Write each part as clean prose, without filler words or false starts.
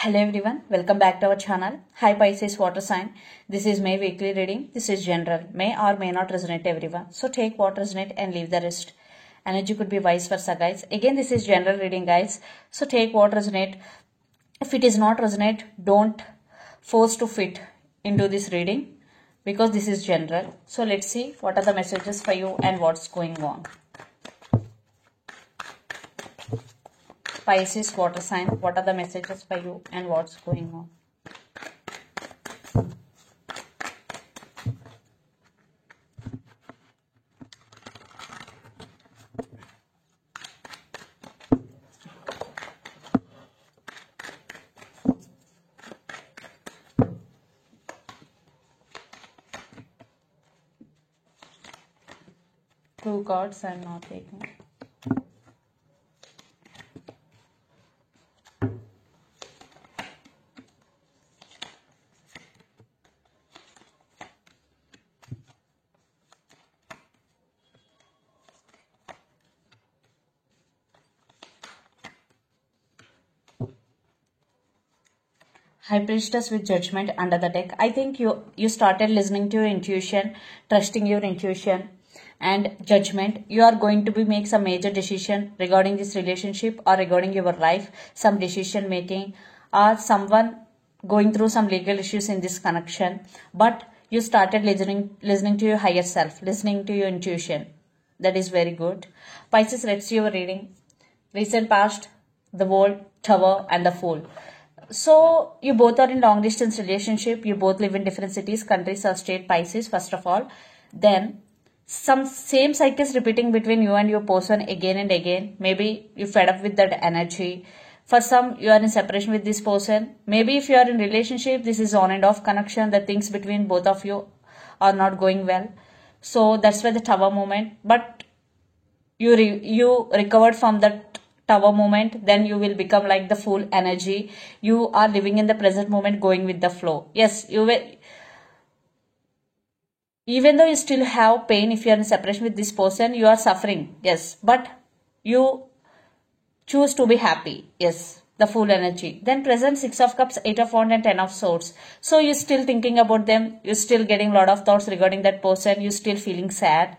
Hello everyone, welcome back to our channel. Hi Pisces water sign. This is May weekly reading. This is general. May or may not resonate everyone. So take what resonate and leave the rest. Energy could be vice versa guys. Again this is general reading guys. So take what resonate. If it is not resonate, don't force to fit into this reading because this is general. So let's see what are the messages for you and what's going on. Pisces water sign, what are the messages for you and what's going on? Two cards I'm not taking. High Priestess with Judgment under the deck. I think you started listening to your intuition, trusting your intuition and Judgment. You are going to make some major decision regarding this relationship or regarding your life, some decision making or someone going through some legal issues in this connection. But you started listening to your higher self, listening to your intuition. That is very good. Pisces, let's see your reading. Recent past, the World, Tower and the Fool. So you both are in long distance relationship. You both live in different cities, countries or state, Pisces first of all. Then some same cycles repeating between you and your person again and again. Maybe you fed up with that energy. For some you are in separation with this person. Maybe if you are in relationship, this is on and off connection. The things between both of you are not going well. So that's why the Tower moment. But you recovered from that Tower moment, then you will become like the Fool energy. You are living in the present moment, going with the flow. Yes, you will. Even though you still have pain, if you are in separation with this person, you are suffering. Yes, but you choose to be happy. Yes, the Fool energy. Then present Six of Cups, Eight of Wands and Ten of Swords. So you're still thinking about them. You're still getting a lot of thoughts regarding that person. You're still feeling sad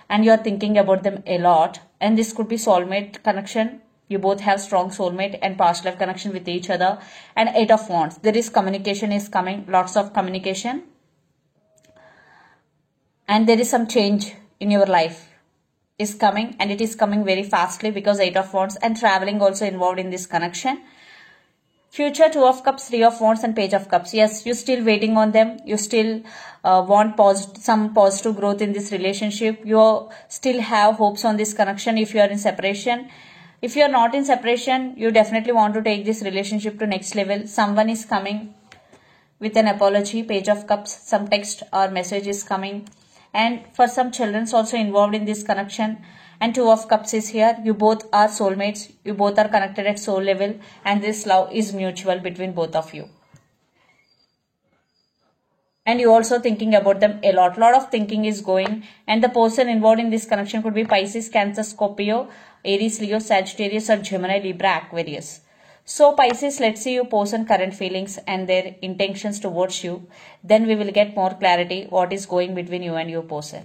and you're thinking about them a lot. And this could be soulmate connection. You both have strong soulmate and past life connection with each other. And Eight of Wands. There is communication is coming. Lots of communication. And there is some change in your life is coming. And it is coming very fastly because Eight of Wands. And traveling also involved in this connection. Future, Two of Cups, Three of Wands and Page of Cups. Yes, you're still waiting on them. You still want some positive growth in this relationship. You still have hopes on this connection if you are in separation. If you are not in separation, you definitely want to take this relationship to next level. Someone is coming with an apology, Page of Cups, some text or message is coming. And for some children also involved in this connection. And Two of Cups is here. You both are soulmates. You both are connected at soul level. And this love is mutual between both of you. And you also thinking about them a lot. Lot of thinking is going. And the person involved in this connection could be Pisces, Cancer, Scorpio, Aries, Leo, Sagittarius or Gemini, Libra, Aquarius. So Pisces, let's see your person current feelings and their intentions towards you. Then we will get more clarity what is going between you and your person.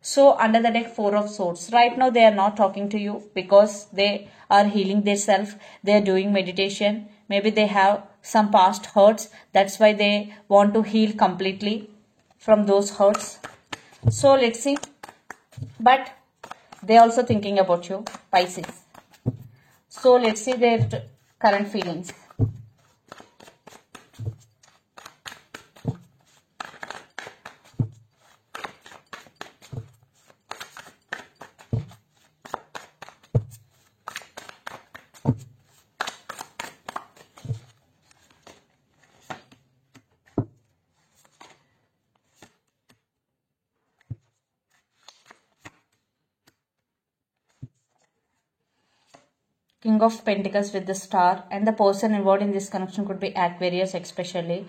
So under the deck, Four of Swords. Right now they are not talking to you because they are healing themselves. They are doing meditation. Maybe they have some past hurts. That's why they want to heal completely from those hurts. So let's see. But they are also thinking about you, Pisces. So let's see their current feelings. King of Pentacles with the Star, and the person involved in this connection could be Aquarius especially.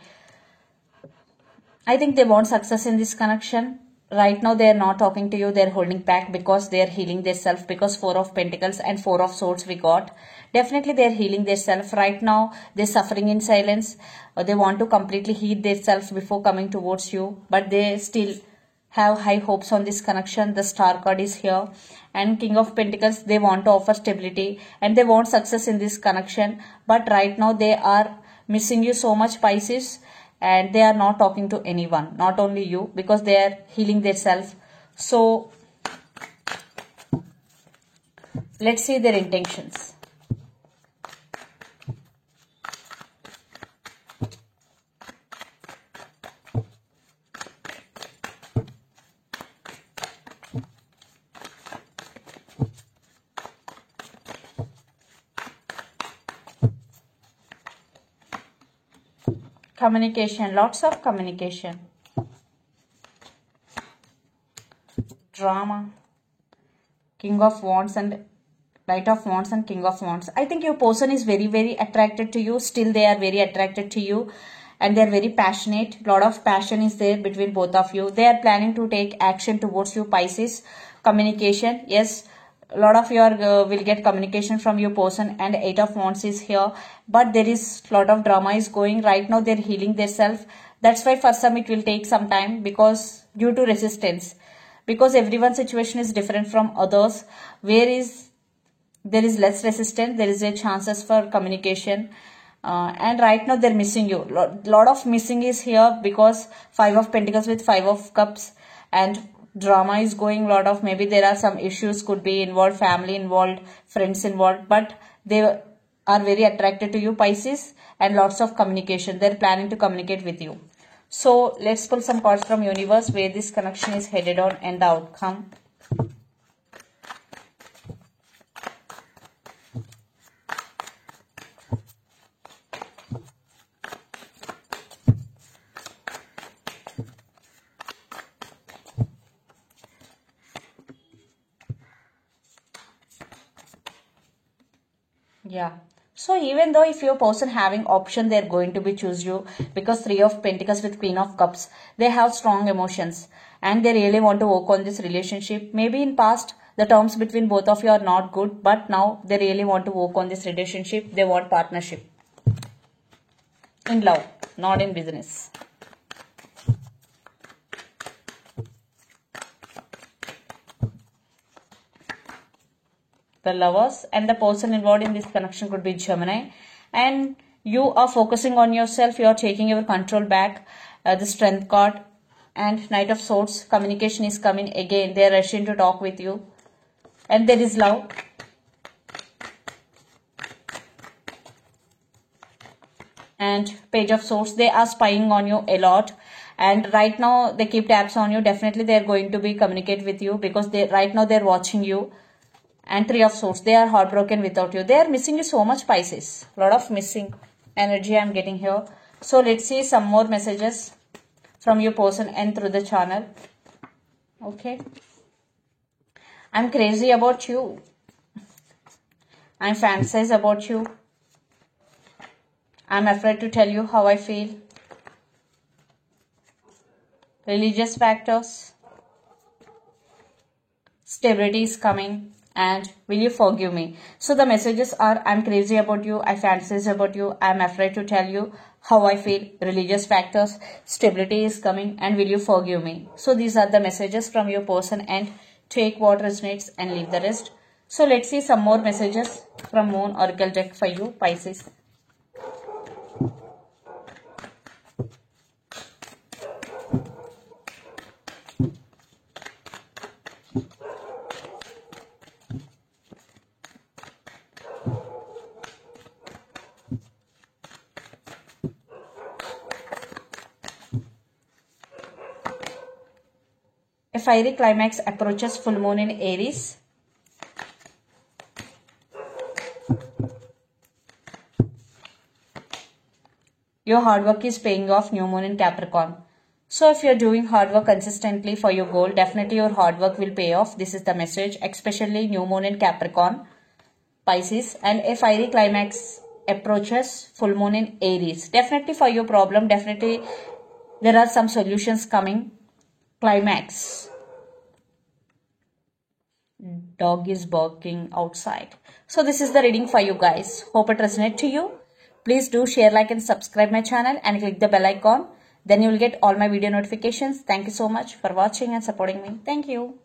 I think they want success in this connection. right now they are not talking to you, they're holding back because they're healing their self, because 4 of Pentacles and 4 of Swords we got. Definitely they're healing their self right now. They're suffering in silence. They want to completely heal their self before coming towards you, but they still have high hopes on this connection. The Star card is here, and King of Pentacles, they want to offer stability and they want success in this connection, but right now they are missing you so much, Pisces, and they are not talking to anyone, not only you, because they are healing their self. So let's see their intentions. Communication, lots of communication. Drama, King of Wands and Knight of Wands and King of Wands. I think your person is very, very attracted to you. Still they are very attracted to you and they are very passionate. Lot of passion is there between both of you. They are planning to take action towards you, Pisces. Communication, yes. A lot of your will get communication from your person, and 8 of Wands is here, but there is lot of drama is going right now. They're healing their self. That's why for some it will take some time, because due to resistance, because everyone's situation is different from others. Where is there is less resistance, there is a chances for communication, and right now they're missing you. Lot of missing is here, because 5 of Pentacles with 5 of Cups, and drama is going. Lot of, maybe there are some issues could be involved, family involved, friends involved, but they are very attracted to you, Pisces, and lots of communication. They're planning to communicate with you. So let's pull some cards from universe, where this connection is headed on and the outcome. Yeah. So even though if your person having option, they're going to be choose you, because 3 of Pentacles with Queen of Cups, they have strong emotions and they really want to work on this relationship. Maybe in past, the terms between both of you are not good, but now they really want to work on this relationship. They want partnership in love, not in business. The Lovers, and the person involved in this connection could be Gemini, and you are focusing on yourself. You are taking your control back. The Strength card and Knight of Swords. Communication is coming again. They are rushing to talk with you, and there is love. And Page of Swords, they are spying on you a lot, and right now they keep tabs on you. Definitely they are going to be communicate with you, because they right now they're watching you. And 3 of Swords, they are heartbroken without you. They are missing you so much, Pisces. Lot of missing energy I'm getting here. So let's see some more messages from your person and through the channel. Okay. I'm crazy about you. I'm fantasize about you. I'm afraid to tell you how I feel. Religious factors. Stability is coming. And will you forgive me? So the messages are, I'm crazy about you, I fantasize about you, I'm afraid to tell you how I feel, religious factors, stability is coming, and will you forgive me? So these are the messages from your person, and take what resonates and leave the rest. So let's see some more messages from Moon Oracle deck for you, Pisces. A fiery climax approaches full moon in Aries. Your hard work is paying off, new moon in Capricorn. So if you're doing hard work consistently for your goal, definitely your hard work will pay off. This is the message, especially new moon in Capricorn, Pisces. And a fiery climax approaches full moon in Aries. Definitely for your problem, definitely there are some solutions coming. Climax. Dog is barking outside. So this is the reading for you guys. Hope it resonates to you. Please do share, like and subscribe my channel and click the bell icon. Then you will get all my video notifications. Thank you so much for watching and supporting me. Thank you.